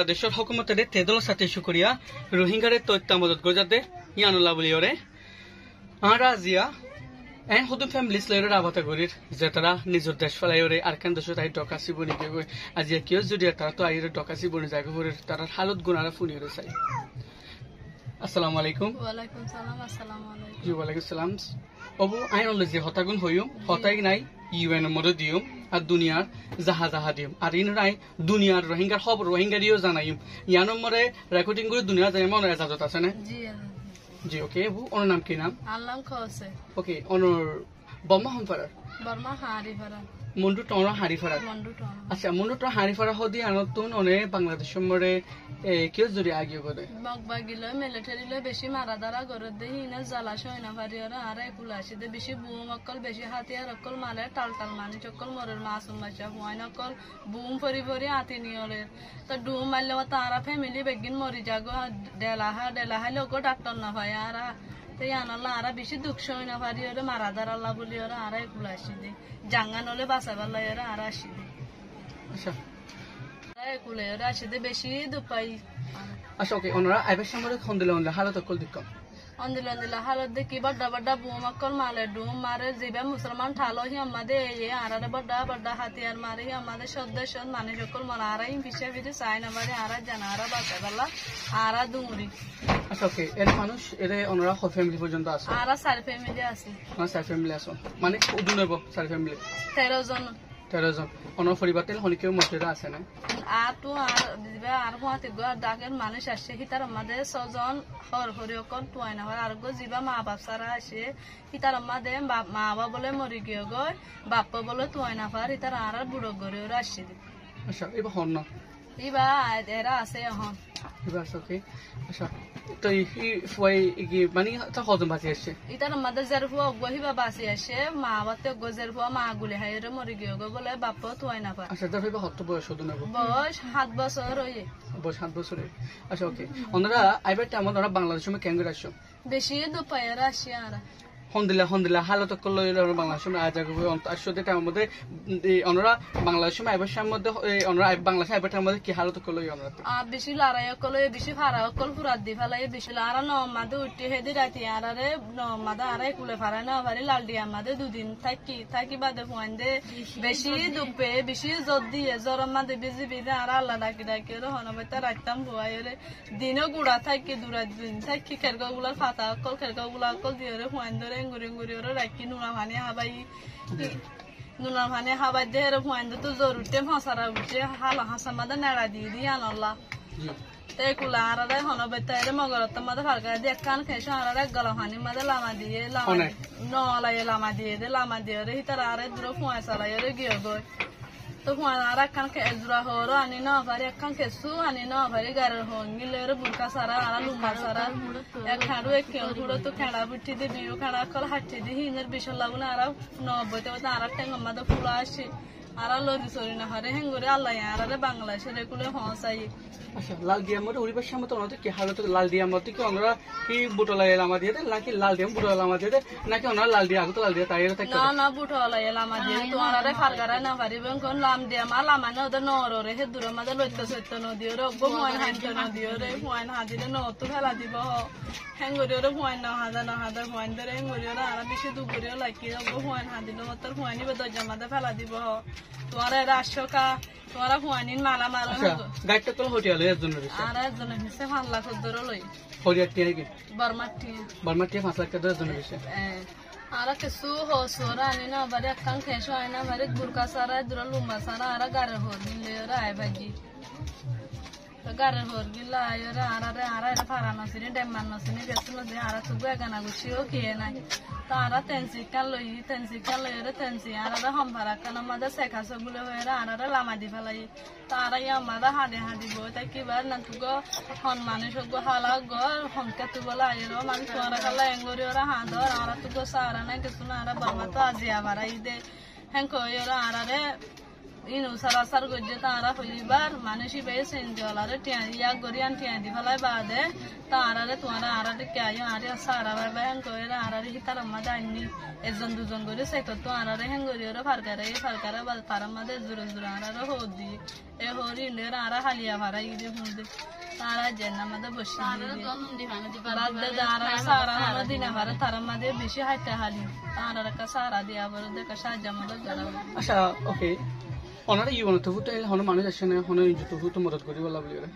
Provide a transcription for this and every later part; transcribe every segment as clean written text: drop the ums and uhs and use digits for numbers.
বাংলাদেশের হকুমতের তেদল সাথে শুকরিয়া রোহিঙ্গারে তথ্য মদত গজাতে ইয়ানুল্লাহ বলিওরে আরা জিয়া এন হদুম ফ্যামিলিস লয়রে আবাতা গরির যে তারা নিজের দেশ ফেলাইরে আর কেন দেশ তাই ডকাসি বনি গিয়ে আজ কিয় যদি তারা তো আইরে ডকাসি বনি যায় গরির তার হালত গুনারা ফুনিরে চাই। আসসালামু আলাইকুম। ওয়ালাইকুম সালাম। আসসালামু আলাইকুম। জি ওয়ালাইকুম সালাম। অবু আইন যে হতাগুন হইম হতাই নাই ইউএন মরে দিও আর দুনিয়ার জাহা জাহা দিও আর ইন রাই দুনিয়ার রোহিঙ্গার সব রোহিঙ্গারিও জানাইম ইয়ানো মরে রেকর্ডিং করে দুনিয়া জানাই মনে এজাজত আছে না? জি জি ওকে। অবু ওনার নাম কি নাম? আল্লাহ খোসে। ওকে ওনর বম্মা হামফারার বর্মা হারিফারা মুন্ডু টন হারিফারার মন্ডু টন আচ্ছা মুন্ডু টন হারিফারা হদি আনতুন অনে বাংলাদেশ মরে কেউ যদি আগিয়ে করে বকবা গিলো মিলিটারি লো বেশি মারা দারা গরে দে হিনা জালাশ হয় না পারিয়ারা আর একুল আসি দে বেশি বুম অকল বেশি হাতিয়ার অকল মালে টাল টাল মানি চকল মরের মাসুম বাচ্চা হুয়াইন অকল বুম ফরি ফরি আতি নিয়রে তো ডুম মারলে তারা ফ্যামিলি বেগিন মরি যাগো ডেলাহা লোক ডাক্তার না ভাই আর আনাল্লাহ আরা বেশি দুঃখ হয় না পারি ওরে মারা দার আল্লাহ বলি ওরা আর এগুলো আসি দে জাঙ্গান হলে বাঁচাবার লাই ওরা আর আসি দে এগুলো ওরা আসি দে বেশি দুপাই। আচ্ছা ওকে ওনারা আইবার সামনে ফোন দিলে হালত কল দিক অন্দিলা হালত দেখি বড্ডা বড্ডা বুম অকল মালে ডুম মারে জিবা মুসলমান ঠালো হি আমাদের আরারে বড্ডা বড্ডা হাতিয়ার মারে হি আমাদের সদস্য মানুষ সকল মরা আরা ইম পিছিয়ে পিছিয়ে চাই না বাড়ি আরা জানা আরা বাঁচাবাল্লা আরা দুমুরি। আচ্ছা ওকে এর মানুষ এর ওনারা কত ফ্যামিলি পর্যন্ত আছে? আরা 4 ফ্যামিলি আছে। আমার 4 ফ্যামিলি আছে মানে উদু নেব 4 ফ্যামিলি 13 জন। 13 জন অন্য পরিবার তেল হনি কেউ মসজিদে আছে না? আর তো আর গুয়াহাটি ডাকের মানুষ আসছে হিতার আমাদের 6 জন হর হরি অকল টুয়াই না হয় আর গো যিবা মা বাপ সারা আসে হিতার আমাদের মা বাবা বলে মরি গিয়ে গয় বাপ বলে টুয়াই না পার হিতার আর বুড়ো গড়ে ওরা আসছে। আচ্ছা এবার হন না এবার এরা আছে এখন এবার ওকে। আচ্ছা তো এই মানে তা কজন বাঁচি আসছে? ইতার আমাদের জেরফুয়া গহিবা বাঁচি আসে মা বাতে জেরফুয়া মা গুলি হাইরে মরি গিয়ে গো বলে বাপ টুয়াই না পার। আচ্ছা তারপরে কত বয়স হতো নেব? বয়স 7 বছর হয়ে বয়স 7 বছরে। আচ্ছা ওকে ওনারা আইবার তেমন ওরা বাংলাদেশের কেন করে আসছো? বেশি দুপাইয়ের আসি আর হন্দিলা হালত করলো বাংলাদেশের আসতে টাইমের মধ্যে ওনারা বাংলাদেশের আইবার মধ্যে ওনারা বাংলাদেশ আইবার মধ্যে কি হালত করলো বেশি লড়াই করলো বেশি ফারা কল ফুরাত দি ফেলাই বেশি আর নমাদে উঠে হেদি রাতি আরে নমাদে আর কুলে ফারা না পারি লাল দিয়ে আমাদের 2 দিন থাকি বাদে ফোন দে বেশি দুপে বেশি জোর দিয়ে জ্বর মাদে বেশি বেঁধে আর আল্লাহ ডাকি ডাকি হনবাইতে রাখতাম ভুয়াই দিনও গুড়া থাকি দূরা দিন থাকি খেরগা গুলার ফাতা অকল খেরগা গুলা অকল দিয়ে ফোন ধরে গুড়ি গুড়ি ওরা রাখি নুনা ভানি হাবাই দেহের ফোন তো জোর উঠে ফাঁসারা উঠে হালা হাসা মাদে নেড়া দিয়ে দিয়ে আনল্লা এগুলা আর হনবাইতে মগরত মাদে ফারকা দিয়ে কান খেয়েছো আর গলা ফানি মাদে লামা দিয়ে নলাই লামা দিয়ে দে লামা দিয়ে রে হিতার আর দূর ফোঁয়া চালাই রে গিয়ে গই তো ফোঁয়া আর একখান খেজুরা হর আনি না পারি একখান খেসু আনি না পারি গারের হন গিলে রে বুলকা সারা আর লুম্বা সারা এক খাড়ু এক কেউ ঘুরো তো খেড়া বুটি দিয়ে বিউ খেড়া কল হাঁটি দিয়ে হিনের বিশাল লাগুন আর 90 আর টেঙ্গ মাদে ফুলা আসে আর লরি সরি না হারে হেঙ্গুরে আল্লাহ আর বাংলাদেশের এগুলো হসাই। আচ্ছা লাল দিয়া মধ্যে উড়িবার সামনে ওনাদের কি হালত লাল দিয়া মধ্যে কি ওনারা কি বুটলাই লামা দিয়ে দেয় নাকি লাল দিয়া বুটলা লামা দিয়ে দেয় নাকি ওনারা লাল দিয়া আগুতো লাল দিয়া তাই না বুটলাই লামা দিয়ে তোমার ফারগারা না পারিবেন কোন লাম দিয়া মা লামা না ওদের নরে হে দূর আমাদের লইতে সত্য নদী ওরে হুয়াইন হাঁটতে নদী ওরে হুয়াইন হাঁদিলে নতো ফেলা দিব হেঙ্গুরি ওরে হুয়াইন না হাদা হুয়াইন ধরে হেঙ্গুরি ওরা আর বেশি দুপুরেও লাগি হুয়াইন হাঁদিলে তোর হুয়াইনি দরজা মাদে ফেলা দিব তোমার রাষ্ট্রকা তোমার হুয়ানিন মালা মারো গাড়িটা তো হোটেল আর একজন হিসে 5 লাখ ধরে লই হরিয়ার টিয়া কি বর্মাটি 5 লাখ টাকা জন বেশি আর কিছু হসরা আনি না বারে একখান খেসো আয় না বারে গুরকা সারা দূর লুম্বা সারা আর গারে হর নিলে ওরা আয় ভাগি গারে হর গিলা আয়রা আর ফারানো সিনি ডেমান নসিনি গেছিল যে আর তো গানা গুছিও খেয়ে নাই তারা তেনসি কাল লই রে তেনসি আর হম ভাড়া কান আমাদের শেখা সবগুলো হয়ে আর লামা দি ফেলাই তারা আমাদের হাঁদি বই তাই কিবার না তুগো হন মানুষ হালা গর হমকে তু বলে আয়ের মানুষ ওরা খালা এঙ্গরি ওরা হাঁদর আর তুগো সারা না কিছু না আর বাবা তো আজি আবার দে হ্যাঁ কই ওরা আর ইনু সারাসার গজ্জে তারা হইবার মানুষই বে সেন্ডিওলারে টিয়া ইয়া গরিয়ান টিয়া দি ফলাই বাদে তারারে তোমারা আরারে কায়ো আরে সারা বাবান কইরা আরারে হিতার মাদা আইনি একজন দুজন করে সেতো তো আরারে হেঙ্গরিওরে ফারকারে বাদ তারা মাদে জুরে জুরে আরারে হদি এ হরি লের আরা হালিয়া ভাড়া ইদি হুঁদে তারা জেনা মাদে বসে বাদে তারা সারা হলো দিনা ভাড়া তারা মাদে বেশি হাইতে হালি তারারে কা সারা দিয়া বলে দেখা সাজা মাদে গড়া আচ্ছা ওকে ওনারা ইউএন তো ফুটো এলে হন মানুষ আসে না হন ইঞ্জু তো ফুটো মদত করি বলা বলি রে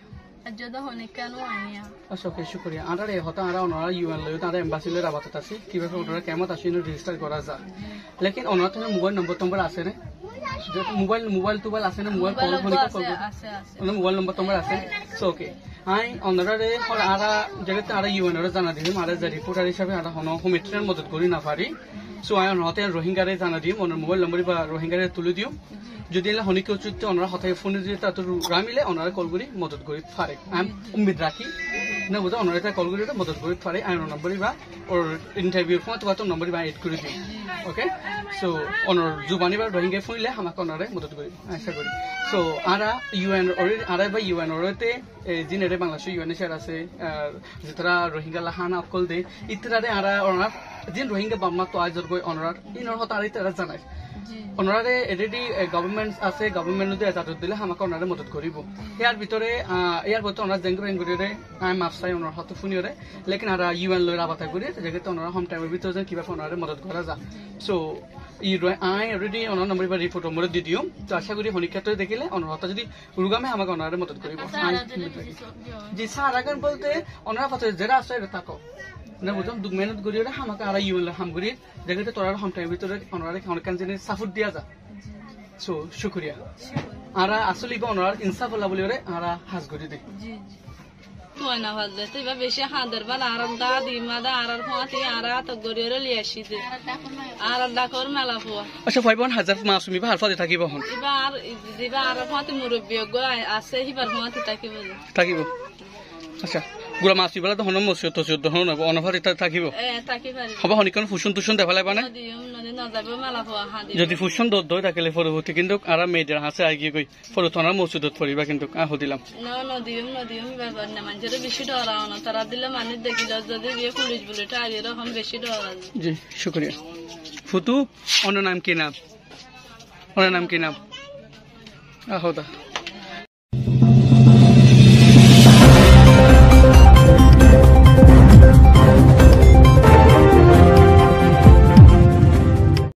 যদি হনে কেন আনিয়া আচ্ছা ওকে শুকরিয়া আরে হতা আরা ওনারা ইউএন লয় তারা এমবাসি লয় রাবাত আছে কিভাবে ওনারা কেমন আসে রেজিস্টার করা যায় লেকিন ওনারা তো মোবাইল নম্বর আছে না মোবাইল টুবাইল আছে না মোবাইল কল ফোন কল আছে আছে ওনার মোবাইল নম্বর আছে সো ওকে আই ওনারা রে হল আরা যেটা আরা ইউএন এর জানা দিম আরা যে রিপোর্টার হিসাবে আরা হন হোমিট্রের মদত করি না পারি সো আই ওনাতে রোহিঙ্গারে জানা দিম ওনার মোবাইল নম্বর বা রোহিঙ্গারে তুলে দিও যদি এলা হনিকে উচিত ওনারা হঠাৎ ফোন দিয়ে তাতে রামিলে ওনারা কল করি মদত করি পারে আমি উম্মিদ রাখি না বুঝা ওনারা এটা কল করি মদত করি পারে আই নম্বর বা ওর ইন্টারভিউ ফোন তো নম্বর বা এড করে দিই ওকে সো ওনার জুবানি বা রোহিঙ্গা ফোনলে আমাকে ওনারে মদত করি আশা করি সো আরা ইউএন আরা বা ইউএন ওরতে জিনেরে বাংলাদেশ ইউএন শেয়ার আছে যেতারা রোহিঙ্গা লাহানা অকল দে ইতরারে আরা ওনার জিন রোহিঙ্গা বাম্মা তো আজর গই ওনার ইনর হতা আরি তারা জানায় ওনারে এডিডি গভর্নমেন্ট আছে গভর্নমেন্ট দিয়ে এজাজত দিলে আমাকে ওনারে মদত করিব ইয়ার ভিতরে ওনার জেঙ্গুরে আই মাফসাই ওনার হাতে ফুনিওরে লেকিন আর ইউএন লয় রাবাতা করি যেহেতু ওনারা হোম টাইমের ভিতরে যেন কিভাবে ওনারে মদত করা যায় সো আই অলরেডি ওনার নম্বর বা রিপোর্ট নম্বর দি দিও তো আশা করি হনিকাতে দেখিলে ওনার হতা যদি রুগামে আমাকে ওনারে মদত করিব জি স্যার আগান বলতে ওনারা পাতে যেটা আছে এটা থাকো না বুঝলাম দুঃখ মেহনত করি আমাকে আর ইউএন হাম করি যেহেতু তোরা হোম টাইমের ভিতরে ওনারা অনেক জিনিস সাপোর্ট দিয়া যা সো শুক্রিয়া আরা আসলে ওনার ইনসাফ হল্লা বলি ওরে আরা হাজ করে দিই তুই না ভাজলে তুই বা বেশি হাঁদের বা আরাম দা দি মাদা আরার ফোঁতি আরা তো গরিয়রে লিয়াসি দে আর ডাকর মেলা ফুয়া আচ্ছা 51,000 মাসুমি বা হালফাতে থাকিব হন এবার দিবা আর ফোঁতি মুরব্বি আছে হিবার ফোঁতি থাকিব আচ্ছা গুলা মাছ বিবেলা তো হনম মসিও তো চোদ্দ হন অনভার এটা থাকিব হব হনিকন ফুসন তুসন দেখালে পানে যদি ফুসন দত দই থাকিলে পরবর্তী কিন্তু আর মেয়েদের হাসে আগে গই ফরতনার মসজিদত পড়িবা কিন্তু দিলাম নদিম ব্যাপার না মানুষের বেশি ডরাও না তারা দিলে মানুষ দেখি যদি বিয়ে পুলিশ বলে আর এরকম বেশি ডরা জি শুক্রিয়া ফুতু অন্য নাম কি নাম আহোদা